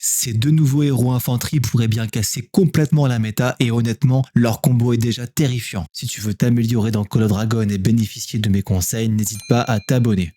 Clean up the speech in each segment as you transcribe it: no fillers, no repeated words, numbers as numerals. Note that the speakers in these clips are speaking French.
Ces deux nouveaux héros infanterie pourraient bien casser complètement la méta et honnêtement, leur combo est déjà terrifiant. Si tu veux t'améliorer dans Call of Dragon et bénéficier de mes conseils, n'hésite pas à t'abonner.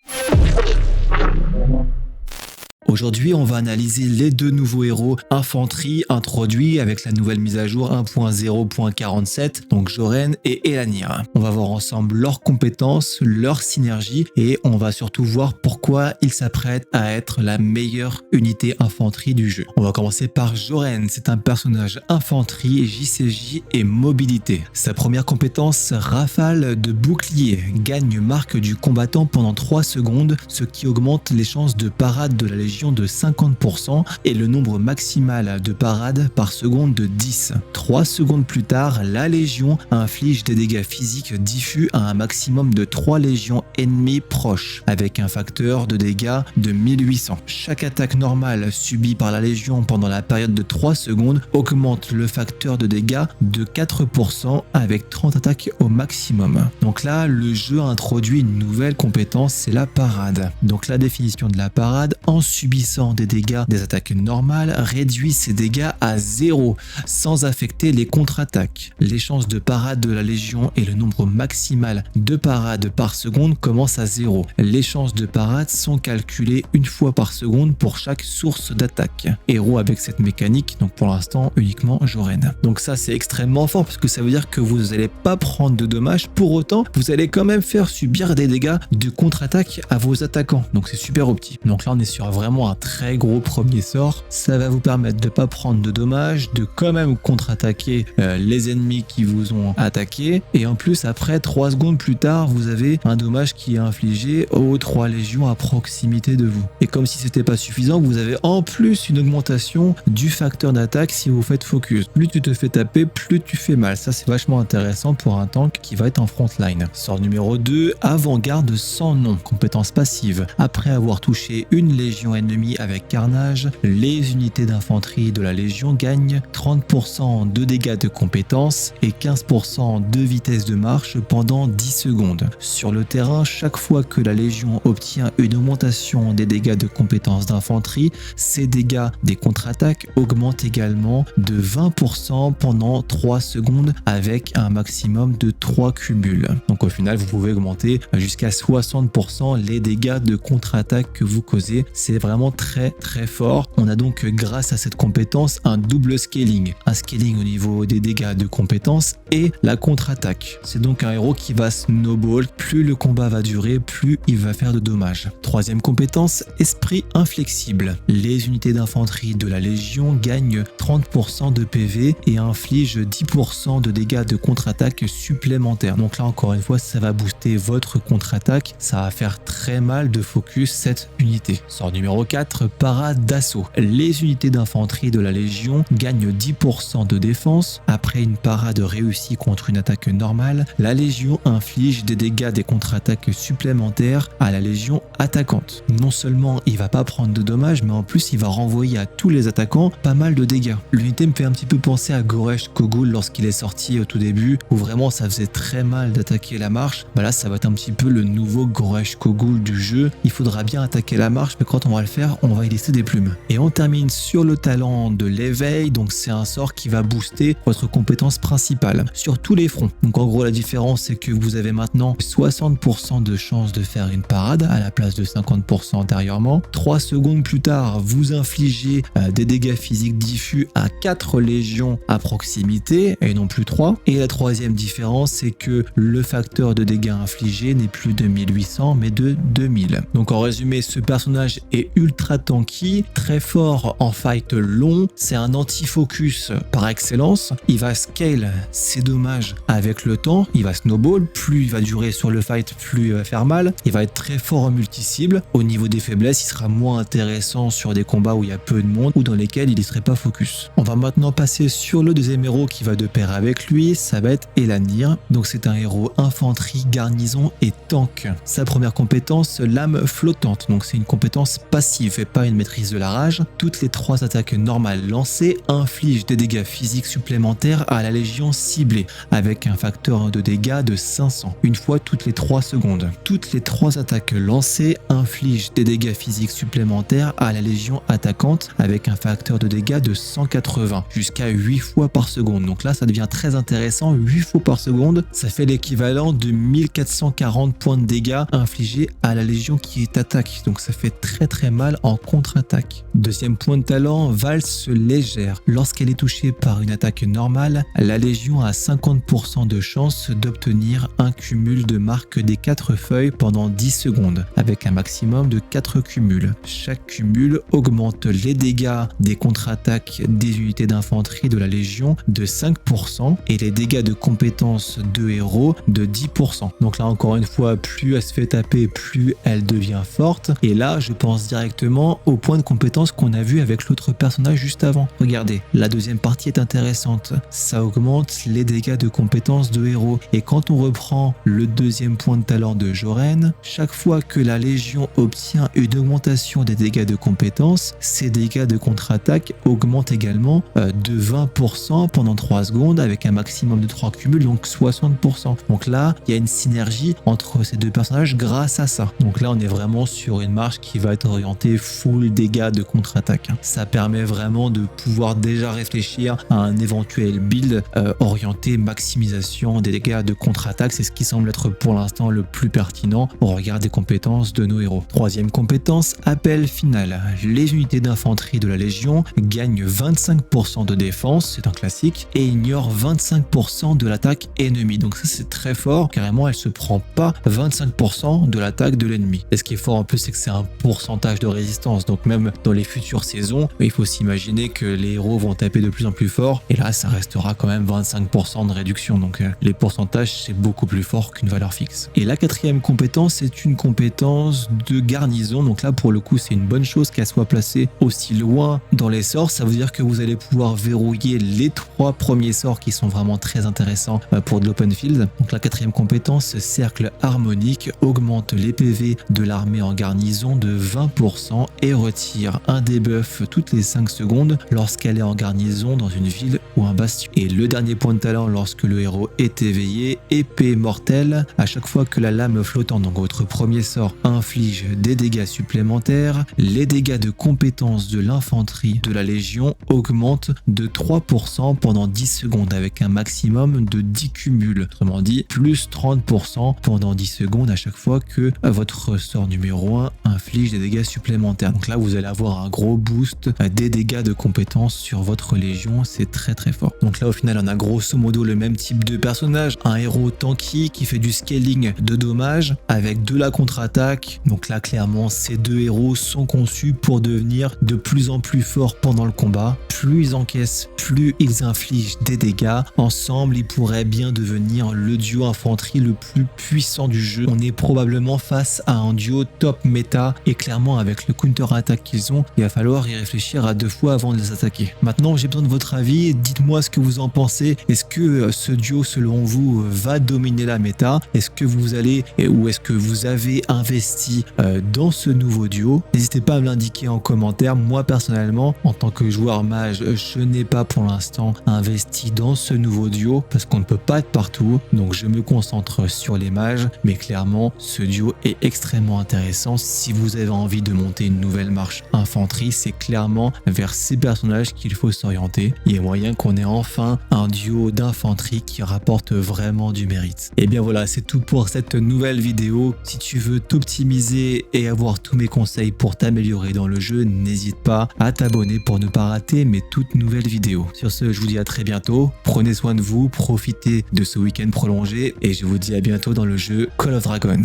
Aujourd'hui, on va analyser les deux nouveaux héros infanterie introduits avec la nouvelle mise à jour 1.0.47, donc Joren et Elanir. On va voir ensemble leurs compétences, leur synergie et on va surtout voir pourquoi ils s'apprêtent à être la meilleure unité infanterie du jeu. On va commencer par Joren, c'est un personnage infanterie, JCJ et mobilité. Sa première compétence, rafale de bouclier, gagne marque du combattant pendant 3 secondes, ce qui augmente les chances de parade de la Légion de 50% et le nombre maximal de parades par seconde de 10. 3 secondes plus tard, la Légion inflige des dégâts physiques diffus à un maximum de 3 légions ennemies proches, avec un facteur de dégâts de 1800. Chaque attaque normale subie par la Légion pendant la période de 3 secondes augmente le facteur de dégâts de 4% avec 30 attaques au maximum. Donc là, le jeu introduit une nouvelle compétence, c'est la parade. Donc la définition de la parade, en subissant des dégâts des attaques normales, réduit ses dégâts à 0 sans affecter les contre-attaques. Les chances de parade de la Légion et le nombre maximal de parades par seconde commencent à 0. Les chances de parade sont calculées une fois par seconde pour chaque source d'attaque. Héros avec cette mécanique, donc pour l'instant uniquement Joren. Donc ça c'est extrêmement fort parce que ça veut dire que vous n'allez pas prendre de dommages, pour autant vous allez quand même faire subir des dégâts de contre-attaque à vos attaquants. Donc c'est super opti. Donc là on est sur vraiment un très gros premier sort. Ça va vous permettre de pas prendre de dommages, de quand même contre-attaquer les ennemis qui vous ont attaqué. Et en plus, après 3 secondes plus tard, vous avez un dommage qui est infligé aux 3 légions à proximité de vous. Et comme si c'était pas suffisant, vous avez en plus une augmentation du facteur d'attaque si vous faites focus. Plus tu te fais taper, plus tu fais mal. Ça, c'est vachement intéressant pour un tank qui va être en frontline. Sort numéro 2, avant-garde sans nom, compétence passive. Après avoir touché une légion ennemie avec carnage, les unités d'infanterie de la Légion gagnent 30% de dégâts de compétences et 15% de vitesse de marche pendant 10 secondes. Sur le terrain, chaque fois que la Légion obtient une augmentation des dégâts de compétences d'infanterie, ses dégâts des contre-attaques augmentent également de 20% pendant 3 secondes avec un maximum de 3 cumuls. Donc au final, vous pouvez augmenter jusqu'à 60% les dégâts de contre-attaque que vous causez. C'est vraiment très fort. On a donc grâce à cette compétence un double scaling. Un scaling au niveau des dégâts de compétences et la contre-attaque. C'est donc un héros qui va snowball. Plus le combat va durer, plus il va faire de dommages. Troisième compétence, esprit inflexible. Les unités d'infanterie de la Légion gagnent 30% de PV et infligent 10% de dégâts de contre-attaque supplémentaires. Donc là encore une fois, ça va booster votre contre-attaque. Ça va faire très mal de focus cette unité. Sort numéro 4, parade d'assaut. Les unités d'infanterie de la Légion gagnent 10% de défense. Après une parade réussie contre une attaque normale, la Légion inflige des dégâts des contre-attaques supplémentaires à la Légion attaquante. Non seulement il va pas prendre de dommages, mais en plus il va renvoyer à tous les attaquants pas mal de dégâts. L'unité me fait un petit peu penser à Goresh Kogul lorsqu'il est sorti au tout début, où vraiment ça faisait très mal d'attaquer la marche. Bah là ça va être un petit peu le nouveau Goresh Kogul du jeu. Il faudra bien attaquer la marche, mais quand on va le faire, on va y laisser des plumes. Et on termine sur le talent de l'éveil, donc c'est un sort qui va booster votre compétence principale sur tous les fronts. Donc en gros la différence c'est que vous avez maintenant 60% de chance de faire une parade à la place de 50% antérieurement. 3 secondes plus tard, vous infligez des dégâts physiques diffus à 4 légions à proximité et non plus 3. Et la troisième différence c'est que le facteur de dégâts infligés n'est plus de 1800 mais de 2000. Donc en résumé, ce personnage est ultra tanky, très fort en fight long, c'est un anti-focus par excellence, il va scale ses dommages avec le temps, il va snowball, plus il va durer sur le fight, plus il va faire mal, il va être très fort en multi-cible, au niveau des faiblesses, il sera moins intéressant sur des combats où il y a peu de monde ou dans lesquels il ne serait pas focus. On va maintenant passer sur le deuxième héros qui va de pair avec lui, ça va être Elanir, donc c'est un héros infanterie, garnison et tank. Sa première compétence, lame flottante, donc c'est une compétence passive passive et pas une maîtrise de la rage, toutes les 3 attaques normales lancées infligent des dégâts physiques supplémentaires à la légion ciblée, avec un facteur de dégâts de 500, une fois toutes les 3 secondes. Toutes les 3 attaques lancées infligent des dégâts physiques supplémentaires à la légion attaquante, avec un facteur de dégâts de 180, jusqu'à 8 fois par seconde. Donc là, ça devient très intéressant, 8 fois par seconde, ça fait l'équivalent de 1440 points de dégâts infligés à la légion qui est attaque. Donc ça fait très mal en contre-attaque. Deuxième point de talent, valse légère. Lorsqu'elle est touchée par une attaque normale, la légion a 50% de chance d'obtenir un cumul de marque des 4 feuilles pendant 10 secondes, avec un maximum de 4 cumuls. Chaque cumul augmente les dégâts des contre-attaques des unités d'infanterie de la légion de 5% et les dégâts de compétences de héros de 10%. Donc là encore une fois, plus elle se fait taper, plus elle devient forte. Et là, je pense directement au point de compétence qu'on a vu avec l'autre personnage juste avant. Regardez, la deuxième partie est intéressante. Ça augmente les dégâts de compétences de héros. Et quand on reprend le deuxième point de talent de Joren, chaque fois que la légion obtient une augmentation des dégâts de compétences, ses dégâts de contre-attaque augmentent également de 20% pendant 3 secondes avec un maximum de 3 cumuls, donc 60%. Donc là, il y a une synergie entre ces deux personnages grâce à ça. Donc là, on est vraiment sur une marche qui va être orientée full dégâts de contre-attaque. Ça permet vraiment de pouvoir déjà réfléchir à un éventuel build orienté maximisation des dégâts de contre-attaque. C'est ce qui semble être pour l'instant le plus pertinent au regard des compétences de nos héros. Troisième compétence, appel final. Les unités d'infanterie de la Légion gagnent 25% de défense, c'est un classique, et ignorent 25% de l'attaque ennemie. Donc ça c'est très fort, carrément elle se prend pas 25% de l'attaque de l'ennemi. Et ce qui est fort en plus, c'est que c'est un pourcentage de résistance, donc même dans les futures saisons, il faut s'imaginer que les héros vont taper de plus en plus fort, et là ça restera quand même 25% de réduction, donc les pourcentages c'est beaucoup plus fort qu'une valeur fixe. Et la quatrième compétence, c'est une compétence de garnison, donc là pour le coup c'est une bonne chose qu'elle soit placée aussi loin dans les sorts, ça veut dire que vous allez pouvoir verrouiller les 3 premiers sorts qui sont vraiment très intéressants pour de l'open field. Donc la quatrième compétence, cercle harmonique, augmente les PV de l'armée en garnison de 20% et retire un debuff toutes les 5 secondes lorsqu'elle est en garnison dans une ville ou un bastion. Et le dernier point de talent, lorsque le héros est éveillé, épée mortelle, à chaque fois que la lame flottante, donc votre premier sort, inflige des dégâts supplémentaires, les dégâts de compétence de l'infanterie de la Légion augmentent de 3% pendant 10 secondes avec un maximum de 10 cumuls. Autrement dit, plus 30% pendant 10 secondes à chaque fois que votre sort numéro 1 inflige des dégâts supplémentaires. Donc là, vous allez avoir un gros boost des dégâts de compétence sur votre Légion, c'est très fort. Donc là, au final, on a grosso modo le même type de personnage, un héros tanky qui fait du scaling de dommages avec de la contre-attaque. Donc là, clairement, ces deux héros sont conçus pour devenir de plus en plus forts pendant le combat. Plus ils encaissent, plus ils infligent des dégâts. Ensemble, ils pourraient bien devenir le duo infanterie le plus puissant du jeu. On est probablement face à un duo top méta et clairement avec le counter-attaque qu'ils ont, il va falloir y réfléchir à 2 fois avant de les attaquer. Maintenant, j'ai besoin de votre avis. Dites-moi ce que vous en pensez. Est-ce que ce duo, selon vous, va dominer la méta? Est-ce que vous allez ou est-ce que vous avez investi dans ce nouveau duo? N'hésitez pas à me l'indiquer en commentaire. Moi, personnellement, en tant que joueur mage, je n'ai pas pour l'instant investi dans ce nouveau duo parce qu'on ne peut pas être partout. Donc, je me concentre sur les mages. Mais clairement, ce duo est extrêmement intéressant. Si vous avez envie de monter une nouvelle marche infanterie, c'est clairement vers ces personnages qu'il faut s'orienter. Il y a moyen qu'on ait enfin un duo d'infanterie qui rapporte vraiment du mérite. Et bien voilà, c'est tout pour cette nouvelle vidéo. Si tu veux t'optimiser et avoir tous mes conseils pour t'améliorer dans le jeu, n'hésite pas à t'abonner pour ne pas rater mes toutes nouvelles vidéos. Sur ce, je vous dis à très bientôt. Prenez soin de vous, profitez de ce week-end prolongé et je vous dis à bientôt dans le jeu Call of Dragons.